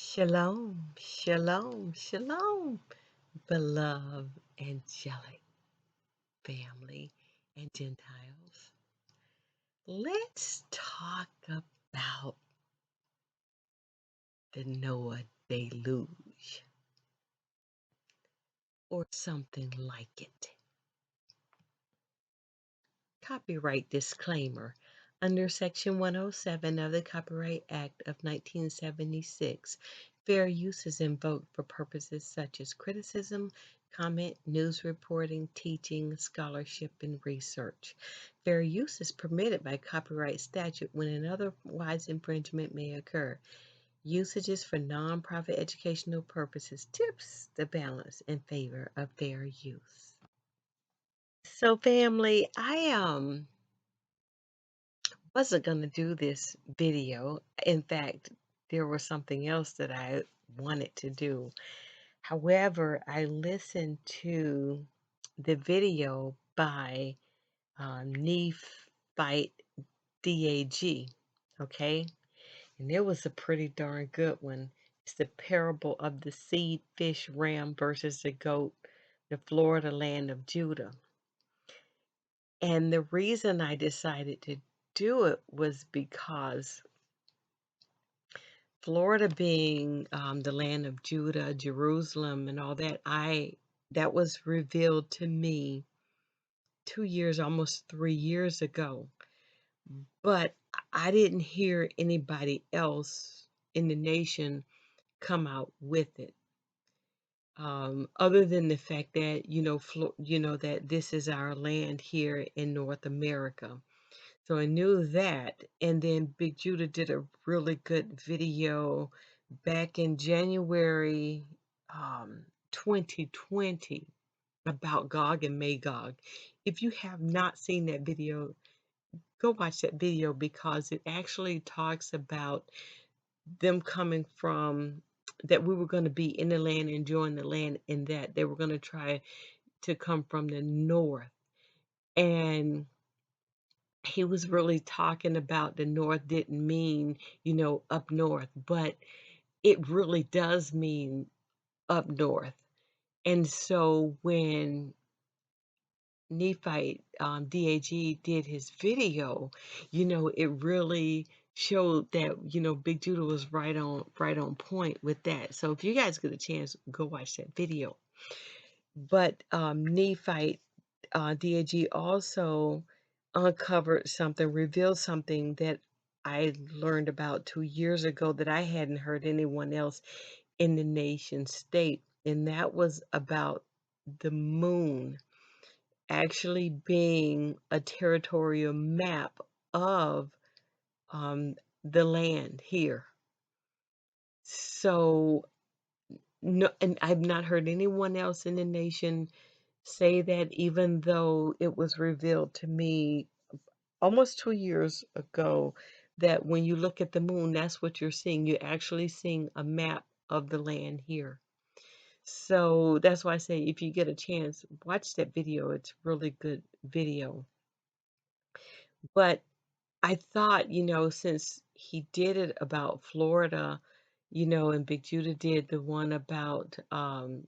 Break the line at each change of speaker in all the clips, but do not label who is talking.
Shalom, shalom, shalom, beloved angelic family and Gentiles. Let's talk about the Noah deluge or something like it. Copyright disclaimer. Under Section 107 of the Copyright Act of 1976, fair use is invoked for purposes such as criticism, comment, news reporting, teaching, scholarship, and research. Fair use is permitted by copyright statute when an otherwise infringement may occur. Usages for nonprofit educational purposes tips the balance in favor of fair use. So family, I wasn't going to do this video. In fact, there was something else that I wanted to do. However, I listened to the video by Nephite DAG, okay? And it was a pretty darn good one. It's the parable of the seed, fish, ram versus the goat, the Florida land of Judah. And the reason I decided to do it was because Florida being the land of Judah, Jerusalem, and all that, that was revealed to me 2 years, almost 3 years ago. But I didn't hear anybody else in the nation come out with it. Other than the fact that that this is our land here in North America. So I knew that. And then Big Judah did a really good video back in January 2020 about Gog and Magog. If you have not seen that video, go watch that video because it actually talks about them coming from that we were going to be in the land, enjoying the land, and that they were going to try to come from the north. And he was really talking about the north didn't mean, up north, but it really does mean up north. And so when Nephite DAG did his video, it really showed that, Big Judah was right on point with that. So if you guys get a chance, go watch that video. But Nephite DAG also uncovered something, revealed something that I learned about 2 years ago that I hadn't heard anyone else in the nation state, and that was about the moon actually being a territorial map of um, the land here. So, no, and I've not heard anyone else in the nation say that, even though it was revealed to me almost 2 years ago that when you look at the moon, that's what you're seeing. You're actually seeing a map of the land here. So that's why I say if you get a chance, watch that video. It's really good video. But I thought, since he did it about Florida, and Big Judah did the one about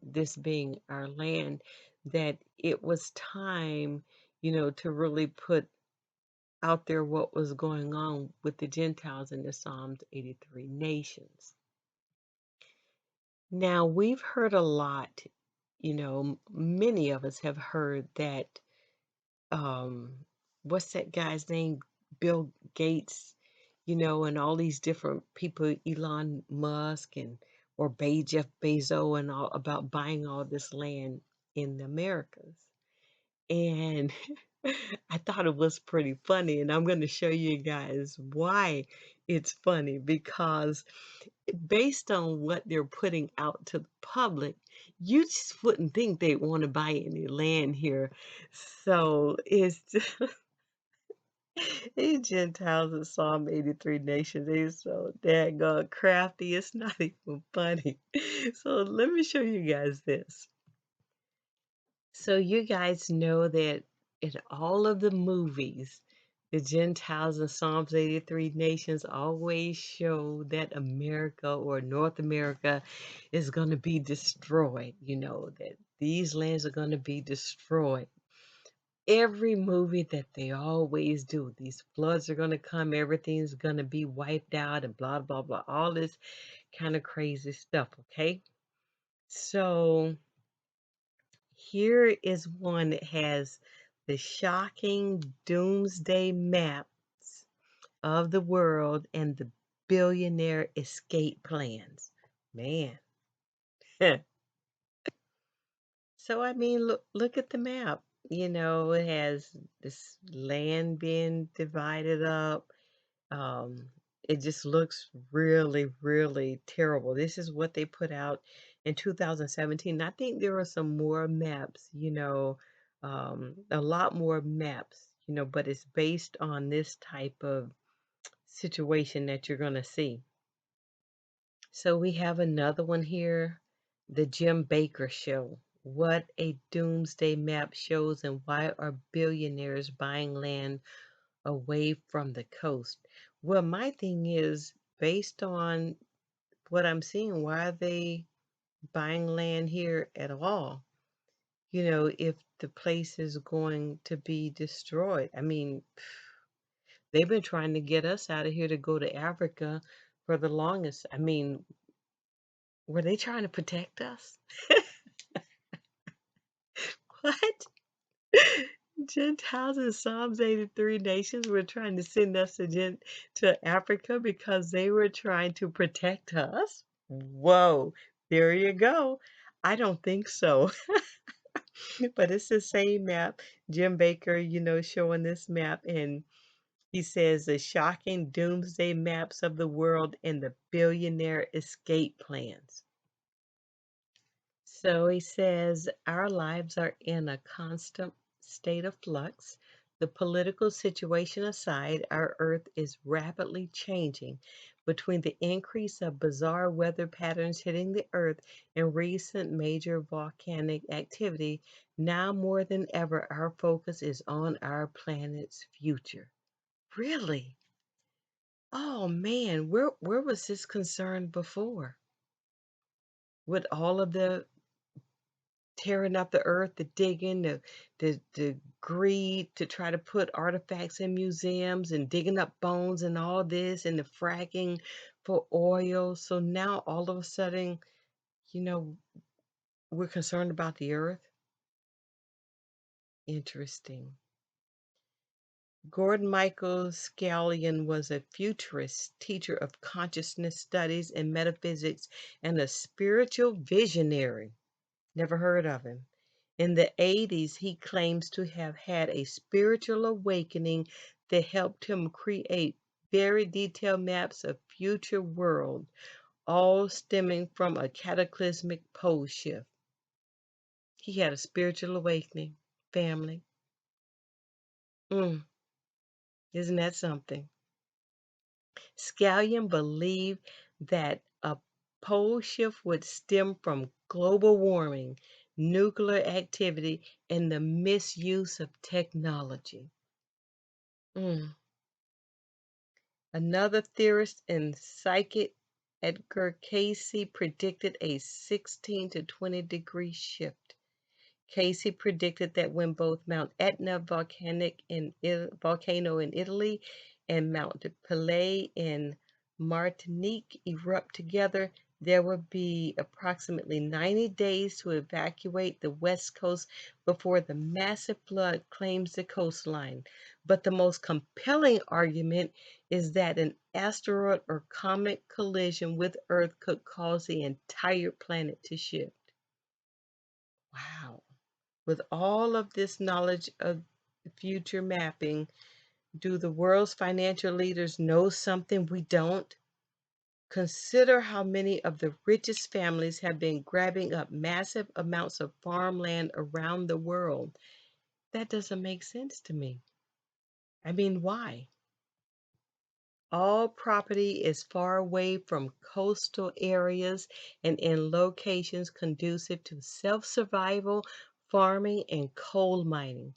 this being our land, that it was time, to really put out there what was going on with the Gentiles in the Psalms 83 nations. Now, we've heard a lot, many of us have heard that, um, what's that guy's name? Bill Gates, and all these different people, Elon Musk or Jeff Bezos and all about buying all this land in the Americas. And I thought it was pretty funny, and I'm going to show you guys why it's funny because based on what they're putting out to the public, you just wouldn't think they'd want to buy any land here. So it's just, these Gentiles in Psalm 83 nations, they're so daggone crafty, it's not even funny. So let me show you guys this. So you guys know that in all of the movies, The Gentiles in Psalms 83 nations always show that America or North America is going to be destroyed, that these lands are going to be destroyed. Every movie that they always do, these floods are going to come, everything's going to be wiped out, and blah, blah, blah, all this kind of crazy stuff, okay? So here is one that has the shocking doomsday maps of the world and the billionaire escape plans. Man. So I mean, look at the map. It has this land being divided up. Um, it just looks really, really terrible. This is what they put out in 2017. I think there are some more maps, a lot more maps, but it's based on this type of situation that you're going to see. So we have another one here, the Jim Baker Show. What a doomsday map shows and why are billionaires buying land away from the coast? Well, my thing is based on what I'm seeing, why are they buying land here at all? If the place is going to be destroyed. I mean, they've been trying to get us out of here to go to Africa for the longest. I mean, were they trying to protect us? What? Gentiles in Psalms 83 nations were trying to send us to Africa because they were trying to protect us? Whoa, there you go. I don't think so. But it's the same map. Jim Baker, showing this map, and he says the shocking doomsday maps of the world and the billionaire escape plans. So he says, our lives are in a constant state of flux. The political situation aside, our earth is rapidly changing. Between the increase of bizarre weather patterns hitting the earth and recent major volcanic activity, now more than ever, our focus is on our planet's future. Really? Oh man, where was this concern before? With all of the tearing up the earth, the digging, the greed to try to put artifacts in museums and digging up bones and all this and the fracking for oil. So now all of a sudden, you know, we're concerned about the earth. Interesting. Gordon Michael Scallion was a futurist, teacher of consciousness studies and metaphysics, and a spiritual visionary. Never heard of him. In the 80s, he claims to have had a spiritual awakening that helped him create very detailed maps of future world, all stemming from a cataclysmic pole shift. He had a spiritual awakening, family. Mm, isn't that something? Scallion believed that a pole shift would stem from global warming, nuclear activity, and the misuse of technology. Mm. Another theorist and psychic, Edgar Casey, predicted a 16 to 20-degree shift. Casey predicted that when both Mount Etna volcano in Italy and Mount Pelée in Martinique erupt together, there would be approximately 90 days to evacuate the west coast before the massive flood claims the coastline. But the most compelling argument is that an asteroid or comet collision with Earth could cause the entire planet to shift. Wow. With all of this knowledge of future mapping, do the world's financial leaders know something we don't? Consider how many of the richest families have been grabbing up massive amounts of farmland around the world. That doesn't make sense to me. I mean, why? All property is far away from coastal areas and in locations conducive to self survival, farming, and coal mining.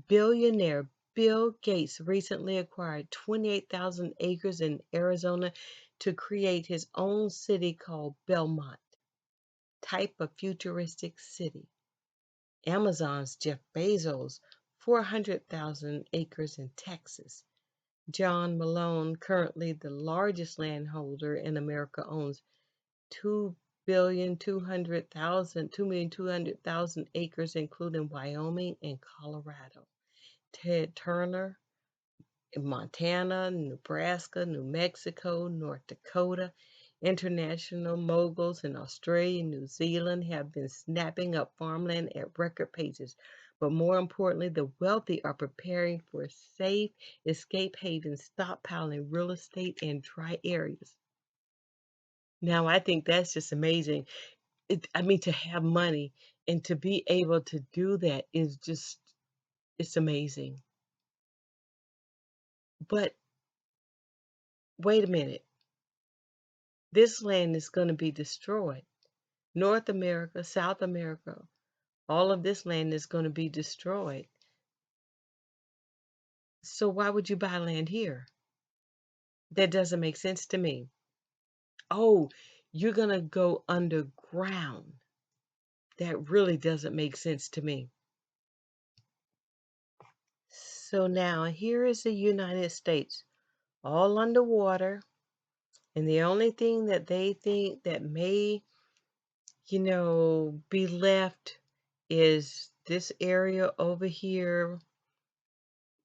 Billionaire Bill Gates recently acquired 28,000 acres in Arizona to create his own city called Belmont, type of futuristic city. Amazon's Jeff Bezos, 400,000 acres in Texas. John Malone, currently the largest landholder in America, owns 2,200,000 acres, including Wyoming and Colorado. Ted Turner in Montana, Nebraska, New Mexico, North Dakota. International moguls in Australia and New Zealand have been snapping up farmland at record paces. But more importantly, the wealthy are preparing for safe escape havens, stockpiling real estate in dry areas. Now, I think that's just amazing. I mean, to have money and to be able to do that is just, it's amazing. But wait a minute, this land is going to be destroyed. North America, South America, all of this land is going to be destroyed. So why would you buy land here? That doesn't make sense to me. Oh, you're going to go underground. That really doesn't make sense to me. So now here is the United States, all underwater, and the only thing that they think that may, be left is this area over here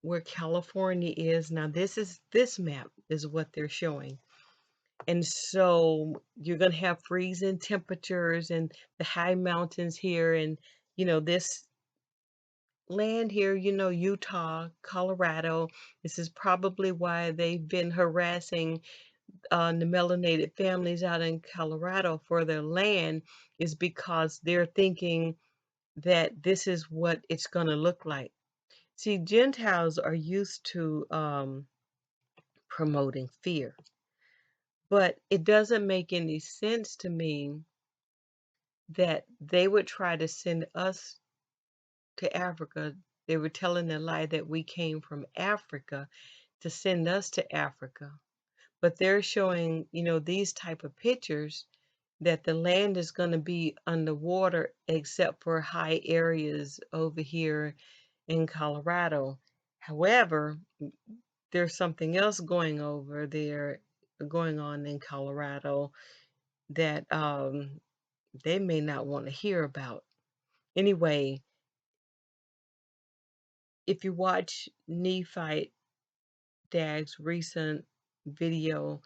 where California is. Now this map is what they're showing. And so you're going to have freezing temperatures and the high mountains here and this land here, Utah, Colorado. This is probably why they've been harassing the melanated families out in Colorado for their land, is because they're thinking that this is what it's going to look like. See, Gentiles are used to promoting fear, but it doesn't make any sense to me that they would try to send us to Africa. They were telling a lie that we came from Africa to send us to Africa. But they're showing, these type of pictures that the land is going to be underwater except for high areas over here in Colorado. However, there's something else going on in Colorado that they may not want to hear about. Anyway, if you watch Nephi Dag's recent video,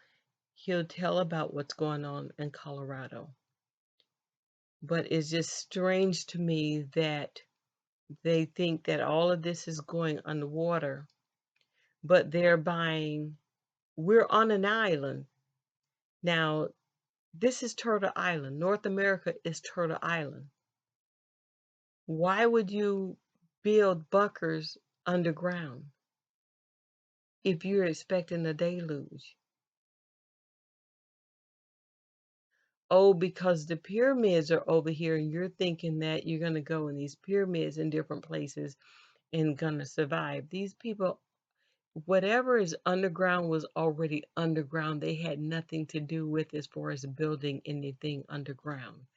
he'll tell about what's going on in Colorado. But it's just strange to me that they think that all of this is going underwater, but we're on an island. Now, this is Turtle Island. North America is Turtle Island. Why would you build bunkers underground if you're expecting a deluge? Oh, because the pyramids are over here and you're thinking that you're going to go in these pyramids in different places and going to survive. These people, whatever is underground was already underground. They had nothing to do with as far as building anything underground.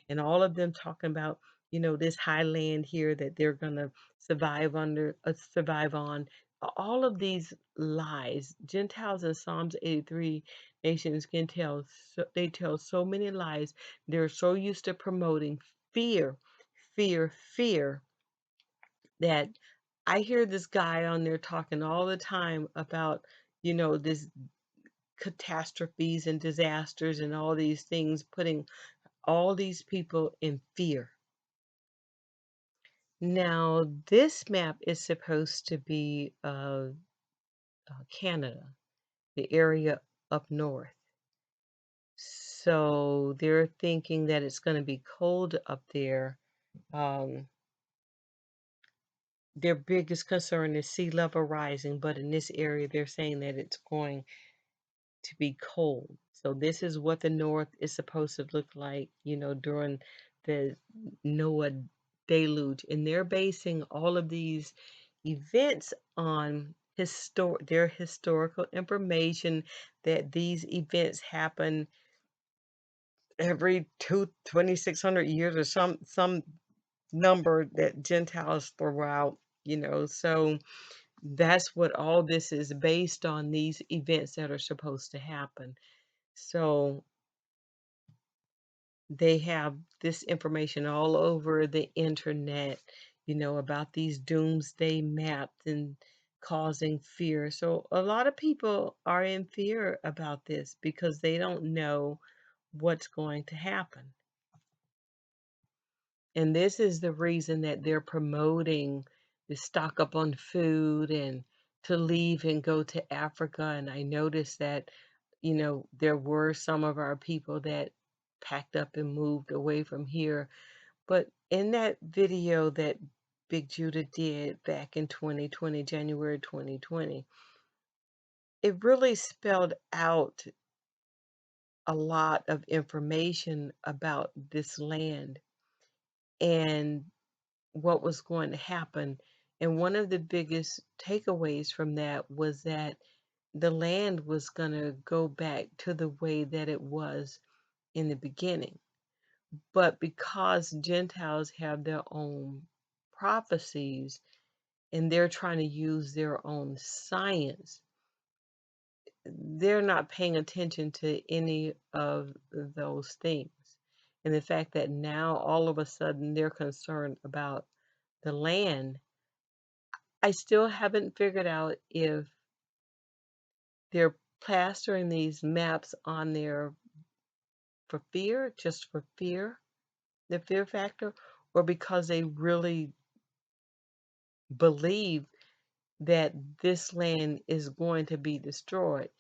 And all of them talking about, this high land here that they're going to survive on. All of these lies, Gentiles in Psalms 83 nations can tell, they tell so many lies. They're so used to promoting fear, fear, fear, that I hear this guy on there talking all the time about, this catastrophes and disasters and all these things, putting all these people in fear. Now, this map is supposed to be Canada, the area up north. So they're thinking that it's going to be cold up there. Um, their biggest concern is sea level rising, but in this area, they're saying that it's going to be cold. So this is what the north is supposed to look like, during the Noah deluge. And they're basing all of these, events on their historical information that these events happen every 2,600 years or some number that Gentiles throw out, so that's what all this is based on, these events that are supposed to happen. So they have this information all over the internet, about these doomsday maps and causing fear. So a lot of people are in fear about this because they don't know what's going to happen. And this is the reason that they're promoting to stock up on food and to leave and go to Africa. And I noticed that, there were some of our people that packed up and moved away from here. But in that video that Big Judah did back in 2020, January 2020, it really spelled out a lot of information about this land and what was going to happen. And one of the biggest takeaways from that was that the land was going to go back to the way that it was in the beginning. But because Gentiles have their own prophecies and they're trying to use their own science, they're not paying attention to any of those things. And the fact that now all of a sudden they're concerned about the land, I still haven't figured out if they're plastering these maps on there for fear, just for fear, the fear factor, or because they really believe that this land is going to be destroyed.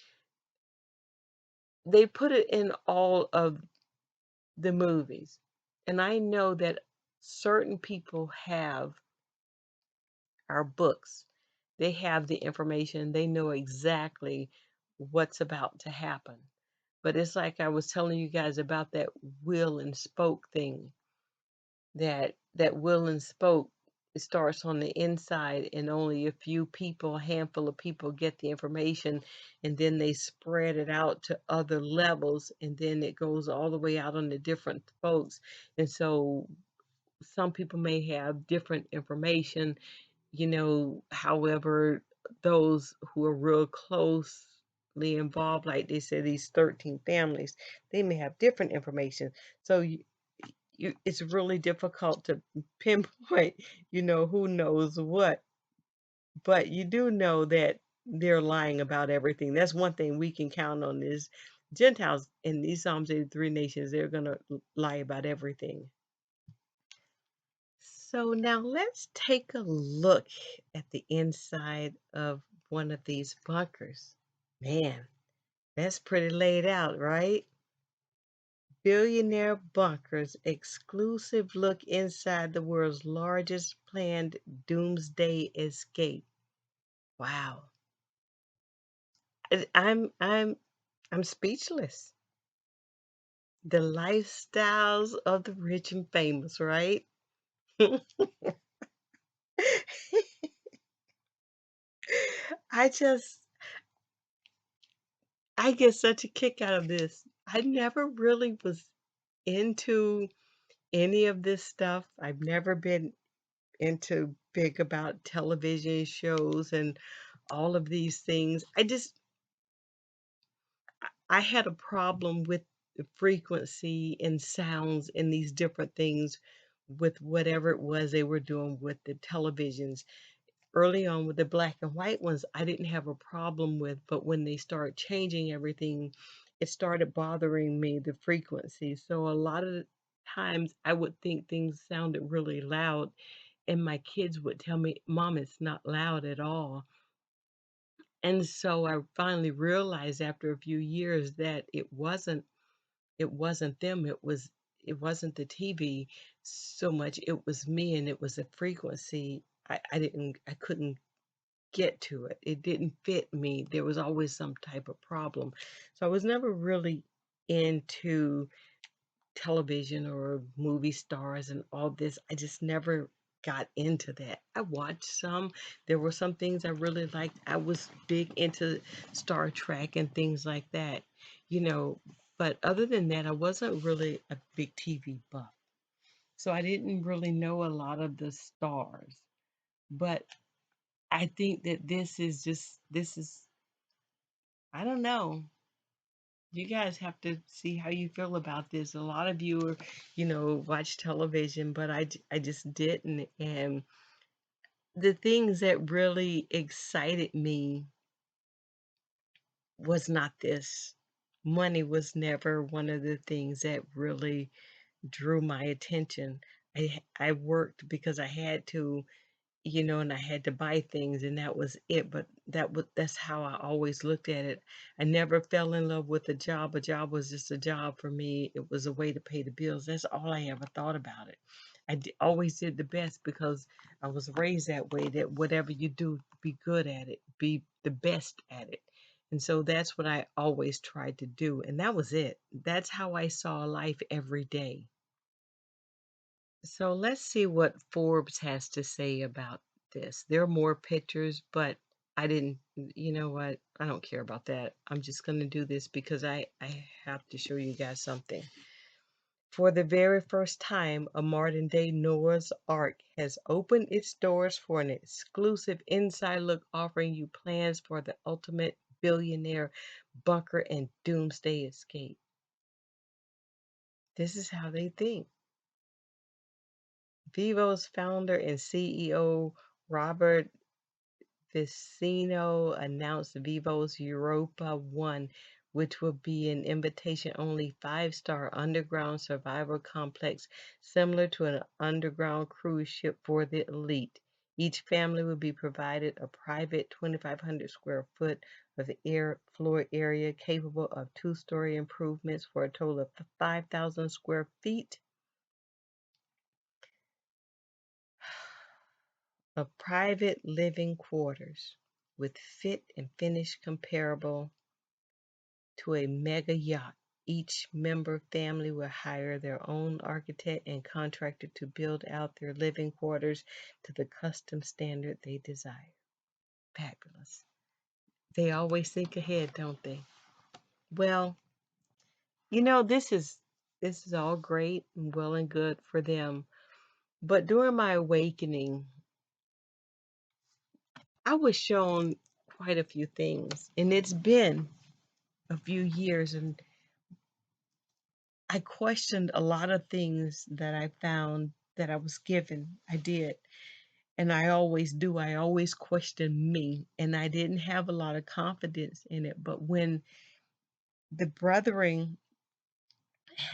They put it in all of the movies. And I know that certain people have our books. They have the information. They know exactly what's about to happen. But it's like I was telling you guys about that will and spoke thing. That will and spoke, it starts on the inside and only a few people, a handful of people get the information, and then they spread it out to other levels, and then it goes all the way out on the different folks. And so some people may have different information, however, those who are real closely involved, like they said, these 13 families, they may have different information. So it's really difficult to pinpoint, who knows what. But you do know that they're lying about everything. That's one thing we can count on is Gentiles in these Psalms 83 nations, they're going to lie about everything. So now let's take a look at the inside of one of these bunkers. Man, that's pretty laid out, right? Billionaire Bunkers exclusive look inside the world's largest planned doomsday escape. Wow. I'm speechless. The lifestyles of the rich and famous, right? I just I get such a kick out of this. I never really was into any of this stuff. I've never been into big about television shows and all of these things. I had a problem with the frequency and sounds and these different things with whatever it was they were doing with the televisions. Early on with the black and white ones, I didn't have a problem with, but when they started changing everything, it started bothering me, the frequency. So a lot of times I would think things sounded really loud, and my kids would tell me, "Mom, it's not loud at all." And so I finally realized after a few years that it wasn't them, it wasn't the TV so much, it was me, and it was the frequency. I couldn't get to it. It didn't fit me. There was always some type of problem. So I was never really into television or movie stars and all this. I just never got into that. I watched some. There were some things I really liked. I was big into Star Trek and things like that, you know. But other than that, I wasn't really a big TV buff. So I didn't really know a lot of the stars. But I think that this is, I don't know. You guys have to see how you feel about this. A lot of you are, watch television, but I just didn't. And the things that really excited me was not this. Money was never one of the things that really drew my attention. I worked because I had to, and I had to buy things and that was it. But that's how I always looked at it. I never fell in love with a job. A job was just a job for me. It was a way to pay the bills. That's all I ever thought about it. Always did the best because I was raised that way, that whatever you do, be good at it, be the best at it. And so that's what I always tried to do. And that was it. That's how I saw life every day. So let's see what Forbes has to say about this. There are more pictures, but I didn't, you know what? I don't care about that. I'm just going to do this because I have to show you guys something. For the very first time, a modern day Noah's Ark has opened its doors for an exclusive inside look, offering you plans for the ultimate billionaire bunker and doomsday escape. This is how they think. Vivo's founder and CEO Robert Vicino announced Vivo's Europa One, which will be an invitation-only five-star underground survival complex similar to an underground cruise ship for the elite. Each family will be provided a private 2,500 square foot of air floor area capable of two-story improvements for a total of 5,000 square feet of private living quarters with fit and finish comparable to a mega yacht. Each member family will hire their own architect and contractor to build out their living quarters to the custom standard they desire. Fabulous. They always think ahead, don't they? Well, this is all great and well and good for them. But during my awakening, I was shown quite a few things, and it's been a few years, and I questioned a lot of things that I found that I was given. I did. And I always do. I always question me. And I didn't have a lot of confidence in it. But when the brethren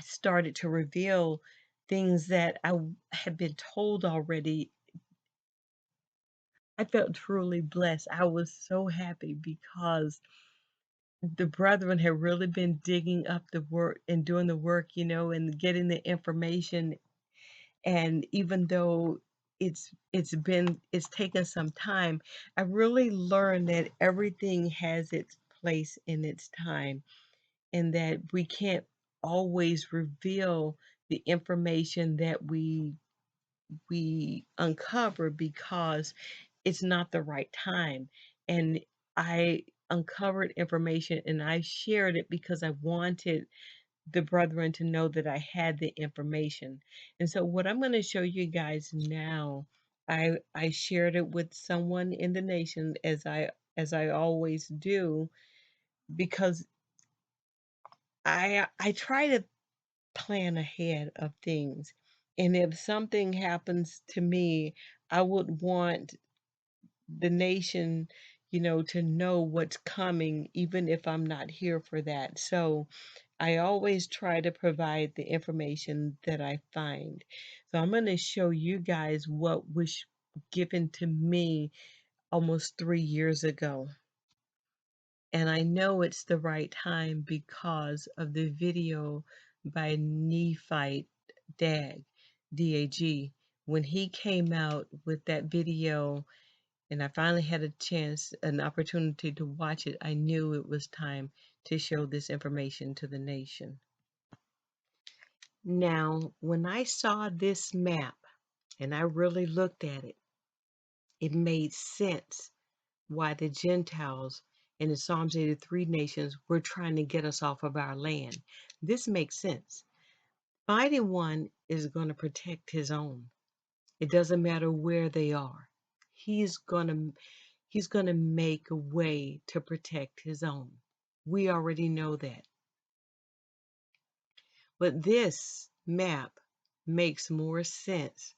started to reveal things that I had been told already, I felt truly blessed. I was so happy because the brethren had really been digging up the work and doing the work, and getting the information. And even though it's taken some time, I really learned that everything has its place in its time, and that we can't always reveal the information that we uncover because it's not the right time. And I uncovered information and I shared it because I wanted the brethren to know that I had the information. And so what I'm going to show you guys now, I shared it with someone in the nation, as I always do, because I try to plan ahead of things. And if something happens to me, I would want the nation, to know what's coming, even if I'm not here for that. So I always try to provide the information that I find. So I'm going to show you guys what was given to me almost 3 years ago. And I know it's the right time because of the video by Nephite Dag, DAG. When he came out with that video, and I finally had an opportunity to watch it, I knew it was time to show this information to the nation. Now, when I saw this map, And I really looked at it. It made sense why the Gentiles and the Psalms 83 nations were trying to get us off of our land. This makes sense. Mighty One is going to protect his own. It doesn't matter where they are. He's going to make a way to protect his own. We already know that. But this map makes more sense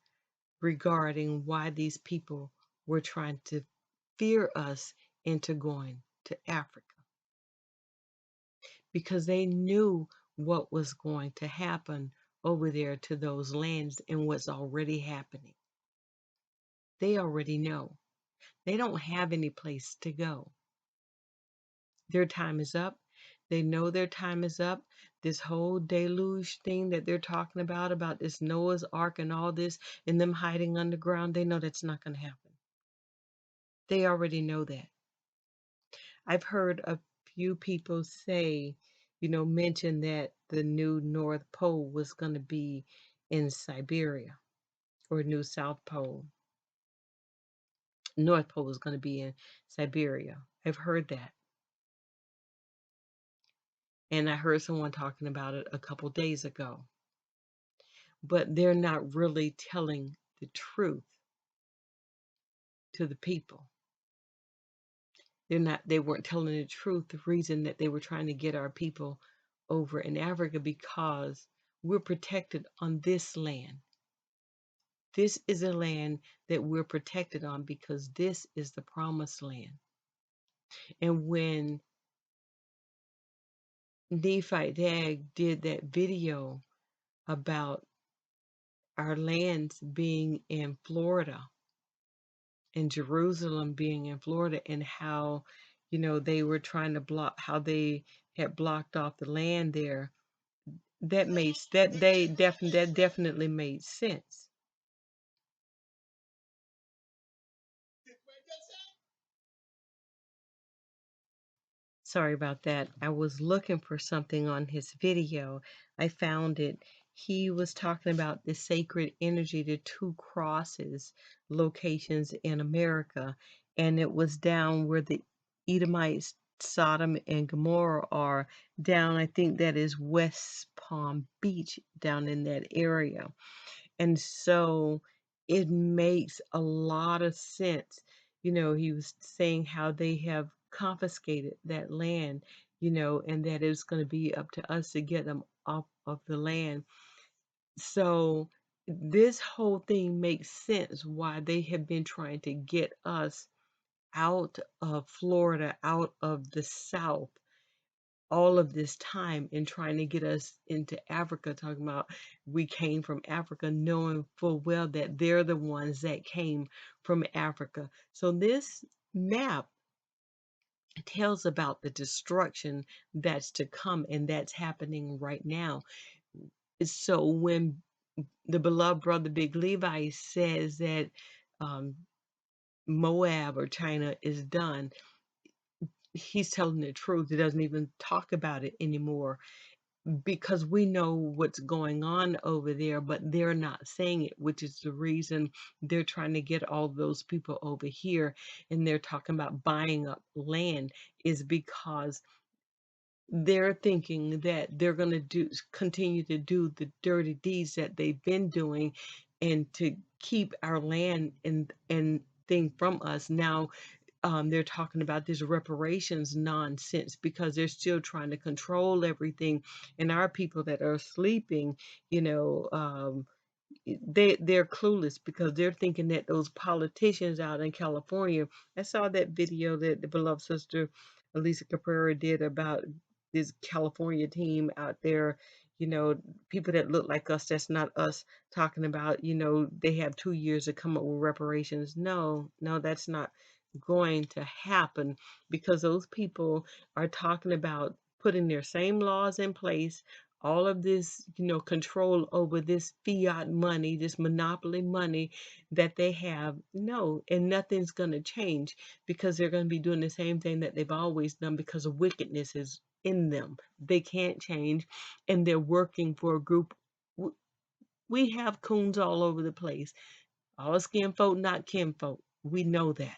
regarding why these people were trying to fear us into going to Africa, because they knew what was going to happen over there to those lands and what's already happening. They already know. They don't have any place to go. Their time is up. They know their time is up. This whole deluge thing that they're talking about this Noah's Ark and all this, and them hiding underground, they know that's not going to happen. They already know that. I've heard a few people say, mention that the new North Pole was going to be in Siberia, or new South Pole. North Pole was going to be in Siberia. I've heard that. And I heard someone talking about it a couple days ago. But they're not really telling the truth to the people. They weren't telling the truth. The reason that they were trying to get our people over in Africa, because we're protected on this land. This is a land that we're protected on because this is the promised land. And when Nephi Dag did that video about our lands being in Florida and Jerusalem being in Florida, and how, they were trying to block, how they had blocked off the land there, that definitely made sense. Sorry about that. I was looking for something on his video. I found it. He was talking about the sacred energy, the two crosses locations in America, and it was down where the Edomites, Sodom and Gomorrah are, down, I think that is West Palm Beach, down in that area. And so it makes a lot of sense. He was saying how they have confiscated that land, and that it's going to be up to us to get them off of the land. So this whole thing makes sense why they have been trying to get us out of Florida, out of the South, all of this time, and trying to get us into Africa, talking about we came from Africa, knowing full well that they're the ones that came from Africa. So this map tells about the destruction that's to come, and that's happening right now. So when the beloved brother Big Levi says that Moab or China is done, he's telling the truth. He doesn't even talk about it anymore, because we know what's going on over there, but they're not saying it, which is the reason they're trying to get all those people over here, and they're talking about buying up land, is because they're thinking that they're going to continue to do the dirty deeds that they've been doing, and to keep our land and thing from us. Now they're talking about this reparations nonsense, because they're still trying to control everything, and our people that are sleeping, they're clueless, because they're thinking that those politicians out in California. I saw that video that the beloved sister Elisa Caprera did about this California team out there, people that look like us, that's not us, talking about, they have 2 years to come up with reparations. No, that's not going to happen, because those people are talking about putting their same laws in place, all of this, control over this fiat money, this monopoly money that they have. No, and nothing's going to change, because they're going to be doing the same thing that they've always done, because of wickedness is in them. They can't change, and they're working for a group. We have coons all over the place. All skin folk, not kinfolk. We know that.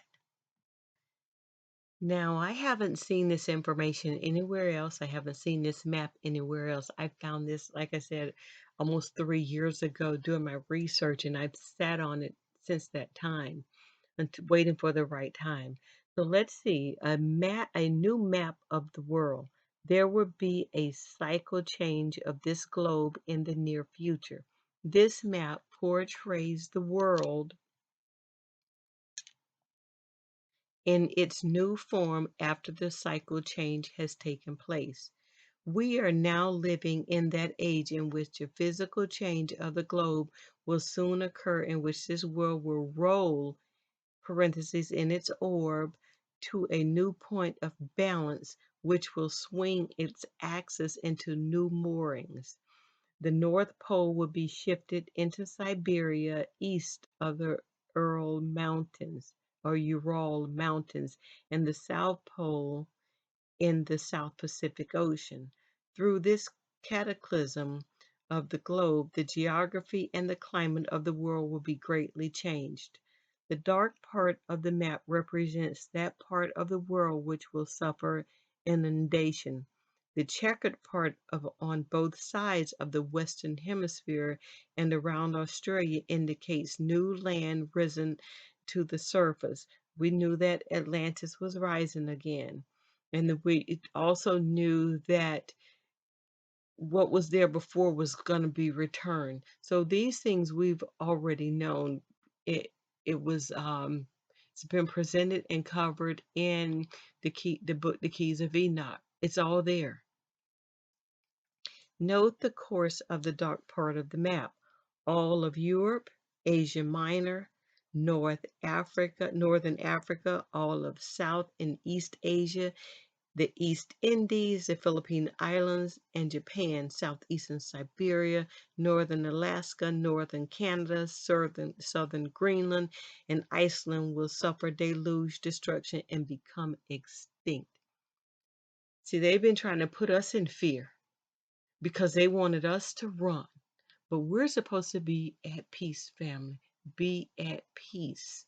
Now, I haven't seen this information anywhere else. I haven't seen this map anywhere else. I found this, like I said, almost 3 years ago doing my research, and I've sat on it since that time and waiting for the right time. So let's see, a new map of the world. There will be a cycle change of this globe in the near future. This map portrays the world in its new form after the cycle change has taken place. We are now living in that age in which the physical change of the globe will soon occur, in which this world will roll parentheses in its orb to a new point of balance, which will swing its axis into new moorings. The North Pole will be shifted into Siberia east of the Ural Mountains, and the South Pole in the South Pacific Ocean. Through this cataclysm of the globe, the geography and the climate of the world will be greatly changed. The dark part of the map represents that part of the world which will suffer inundation. The checkered part on both sides of the Western Hemisphere and around Australia indicates new land risen to the surface. We knew that Atlantis was rising again. And we also knew that what was there before was going to be returned. So these things we've already known. It was it's been presented and covered in the book The Keys of Enoch. It's all there. Note the course of the dark part of the map. All of Europe, Asia Minor, Northern Africa, all of South and East Asia, the East Indies, the Philippine Islands, and Japan, southeastern Siberia, northern Alaska, northern Canada, southern Greenland, and Iceland will suffer deluge destruction and become extinct. See, they've been trying to put us in fear because they wanted us to run. But we're supposed to be at peace, family. Be at peace.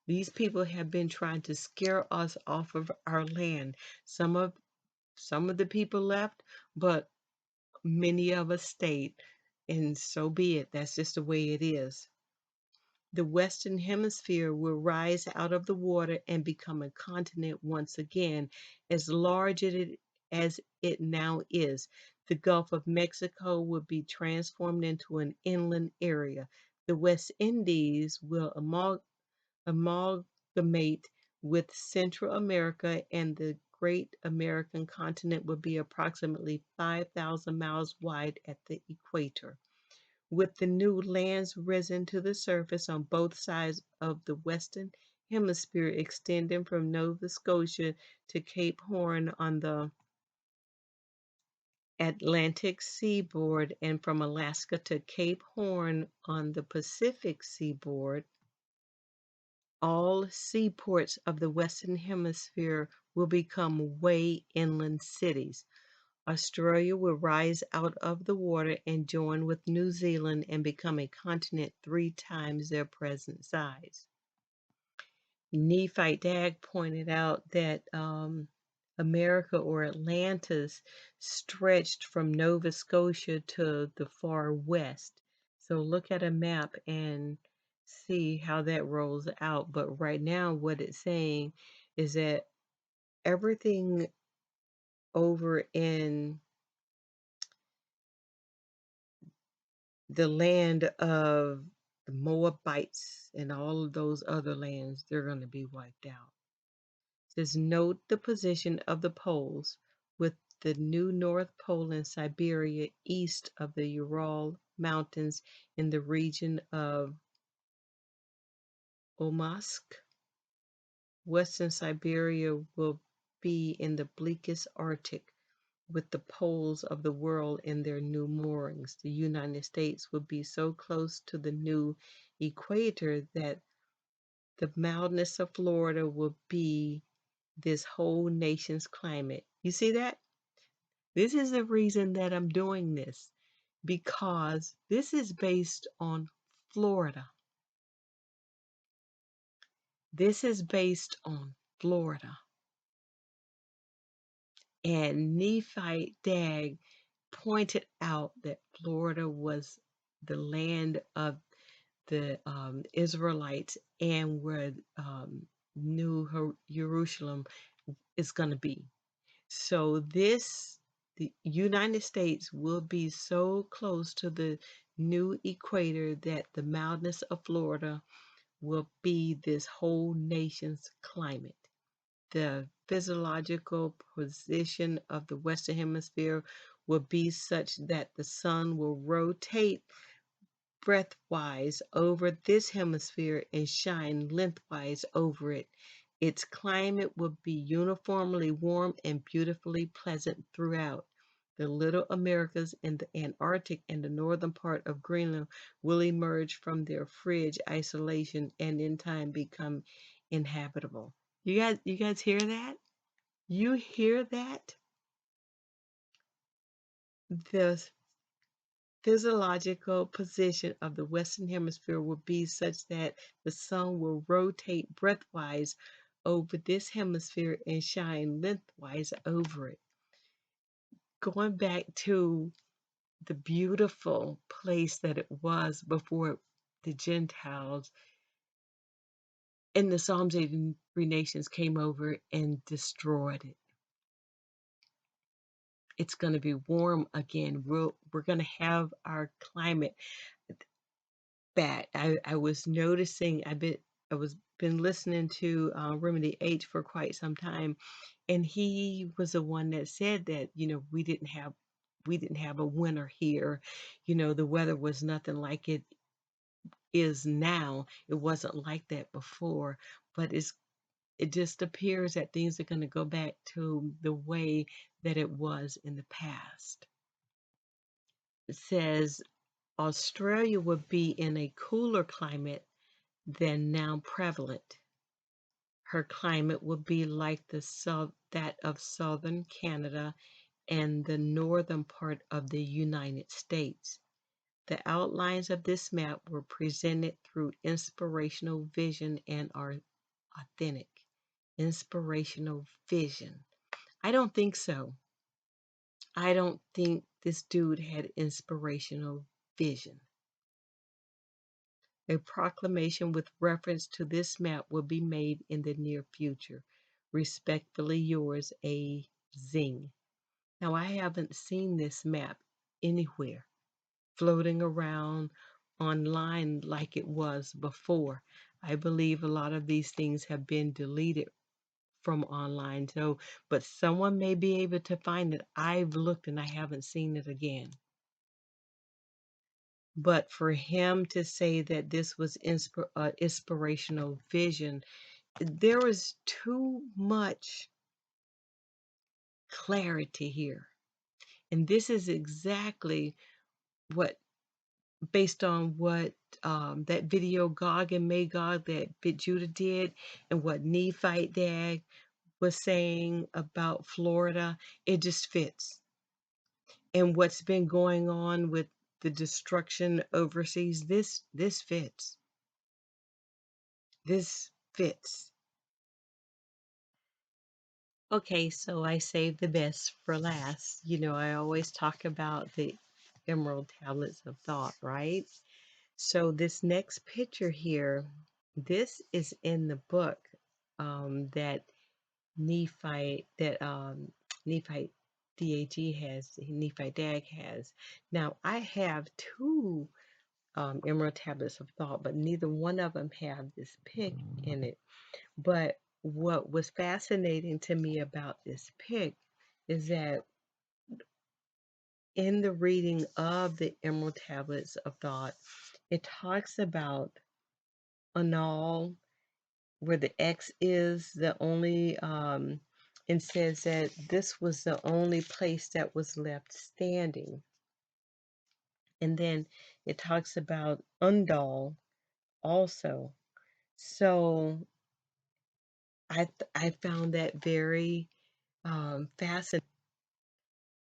These people have been trying to scare us off of our land. Some of the people left, but many of us stayed. And so be it. That's just the way it is. The Western Hemisphere will rise out of the water and become a continent once again, as large as it now is. The Gulf of Mexico will be transformed into an inland area. The West Indies will amalgamate with Central America, and the great American continent will be approximately 5,000 miles wide at the equator. With the new lands risen to the surface on both sides of the Western Hemisphere, extending from Nova Scotia to Cape Horn on the Atlantic seaboard and from Alaska to Cape Horn on the Pacific seaboard, all seaports of the Western Hemisphere will become way inland cities. Australia will rise out of the water and join with New Zealand and become a continent 3 times their present size. Nephite Dag pointed out that America or Atlantis stretched from Nova Scotia to the far west. So look at a map and see how that rolls out. But right now, what it's saying is that everything over in the land of the Moabites and all of those other lands, they're going to be wiped out. It says, note the position of the poles with the new North Pole in Siberia east of the Ural Mountains in the region of Omask. Western Siberia will be in the bleakest Arctic with the poles of the world in their new moorings. The United States will be so close to the new equator that the mildness of Florida will be this whole nation's climate. You see that? This is the reason that I'm doing this. because this is based on Florida. This is based on Florida. And Nephi Dag pointed out that Florida was the land of the Israelites and where Jerusalem is going to be. So the United States will be so close to the new equator that the mildness of Florida will be this whole nation's climate. The physiological position of the Western Hemisphere will be such that the sun will rotate breadthwise over this hemisphere and shine lengthwise over it. Its climate will be uniformly warm and beautifully pleasant throughout. The Little Americas and the Antarctic and the northern part of Greenland will emerge from their frigid isolation and in time become inhabitable. You guys hear that? You hear that? The physiological position of the Western Hemisphere will be such that the sun will rotate breadthwise over this hemisphere and shine lengthwise over it. Going back to the beautiful place that it was before the Gentiles and the Psalms 83 nations came over and destroyed it. It's going to be warm again. We're going to have our climate back. I was noticing. I was been listening to Remedy H for quite some time, and he was the one that said that we didn't have a winter here. The weather was nothing like it is now. It wasn't like that before, but it just appears that things are going to go back to the way that it was in the past. It says Australia would be in a cooler climate than now prevalent. Her climate would be like that of southern Canada and the northern part of the United States. The outlines of this map were presented through inspirational vision and are authentic. Inspirational vision. I don't think so. I don't think this dude had inspirational vision. A proclamation with reference to this map will be made in the near future. Respectfully yours, A. Zing. Now, I haven't seen this map anywhere floating around online like it was before. I believe a lot of these things have been deleted from online. So, but someone may be able to find it. I've looked and I haven't seen it again. But for him to say that this was inspirational vision, there was too much clarity here. And this is exactly what, based on what that video Gog and Magog that Bit Judah did, and what Nephi Dag was saying about Florida, it just fits. And what's been going on with the destruction overseas, this fits. This fits. Okay, so I saved the best for last. I always talk about the emerald tablets of thought, right? So this next picture here, this is in the book that Nephi Nephi Dag has. Now I have two emerald tablets of thought, but neither one of them have this pic in it. But what was fascinating to me about this pic is that in the reading of the Emerald Tablets of Thought, it talks about Anal, where the X is the only, and says that this was the only place that was left standing. And then it talks about Undal also. So I found that very fascinating.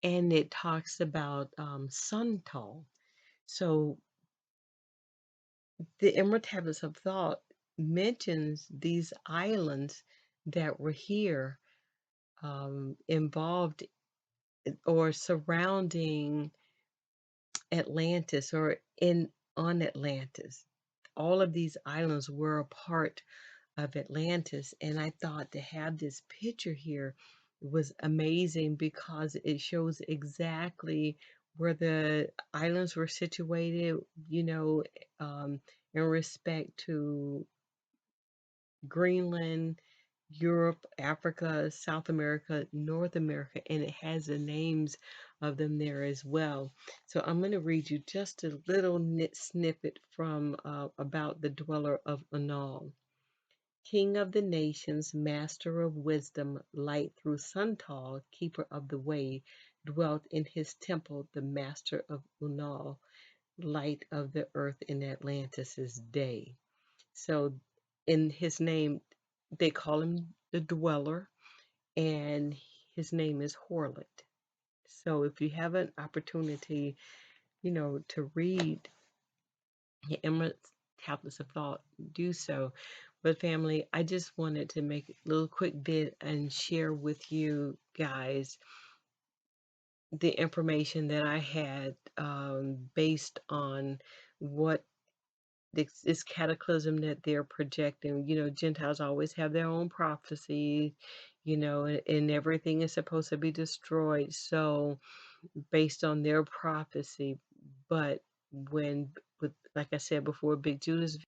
and it talks about Santal. So the Emerald Tablets of Thought mentions these islands that were here, involved or surrounding Atlantis or in on Atlantis. All of these islands were a part of Atlantis, and I thought to have this picture here was amazing because it shows exactly where the islands were situated, you know, in respect to Greenland, Europe, Africa, South America, North America, and it has the names of them there as well. So I'm going to read you just a little snippet from about the dweller of Unal. King of the nations, master of wisdom, light through Suntal, keeper of the way, dwelt in his temple the master of Unal, light of the earth in Atlantis' day. So in his name, they call him the dweller, and his name is Horlet. So if you have an opportunity, to read the Emerald Tablets of Thought, do so. But family, I just wanted to make a little quick bit and share with you guys the information that I had, based on what this cataclysm that they're projecting. Gentiles always have their own prophecy, and everything is supposed to be destroyed. So based on their prophecy, but when, with like I said before, Big Judah's